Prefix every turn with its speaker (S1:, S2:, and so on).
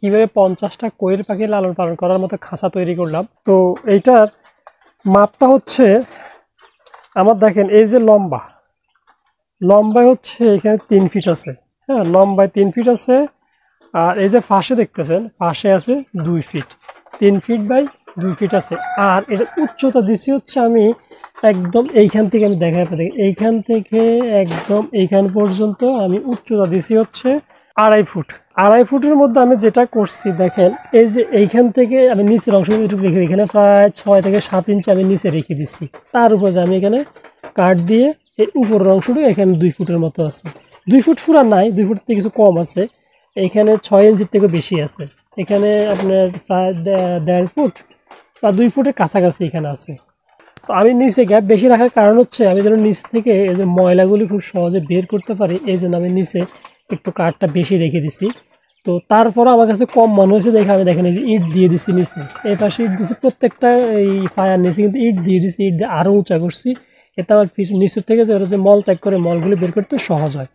S1: কিভাবে 50টা কোয়েল পাখি লালন পালন করার মতো খাঁচা তৈরি করলাম। তো এইটার মাপটা হচ্ছে আমার, দেখেন এই যে লম্বায় হচ্ছে এখানে 3 ফিট আছে। হ্যাঁ, লম্বায় 3 ফিট আছে। আর এই যে ফাঁসে দেখতেছেন, ফাঁসে আছে 2 ফিট, 3 ফিট বাই 2 ফিট আছে। আর এটা উচ্চতা দিচ্ছি হচ্ছে আমি একদম এইখান থেকে, আমি দেখাই আপনাদের, এইখান থেকে একদম এইখান পর্যন্ত আমি উচ্চতা দিছি হচ্ছে 2.5 ফুট। 2.5 ফুটের মধ্যে আমি যেটা করছি দেখেন, এই যে এইখান থেকে আমি নিচের অংশ যেটুকু রেখে, এখানে প্রায় 6 থেকে 7 ইঞ্চি আমি নিচে রেখে দিচ্ছি। তার উপর যে আমি এখানে কাঠ দিয়ে এই উপরের অংশটা এখানে 2 ফুটের মতো আছে। 2 ফুট পুরা নাই, 2 ফুট থেকে কিছু কম আছে। এখানে 6 ইঞ্চির থেকে বেশি আছে। এখানে আপনার প্রায় 1.5 ফুট বা 2 ফুটের কাছাকাছি এখানে আছে। তো আমি নিচে গ্যাপ বেশি রাখার কারণ হচ্ছে আমি যেন নিচ থেকে এই যে ময়লাগুলি খুব সহজে বের করতে পারি, এই জন্য আমি নিচে একটু কাঠটা বেশি রেখে দিছি। তো তারপরে আমার কাছে কম মনে হয়েছে দেখে আমি দেখেন এই যে ইট দিয়ে দিছি নিচে, এই পাশে ইট দিছি, প্রত্যেকটা এই ফায়ার নিচে কিন্তু ইট দিয়ে দিছি, ইট দিয়ে আরও উঁচা করছি। এতে আমার নিচের থেকে যে ওরা যে মল ত্যাগ করে মলগুলি বের করতে সহজ হয়।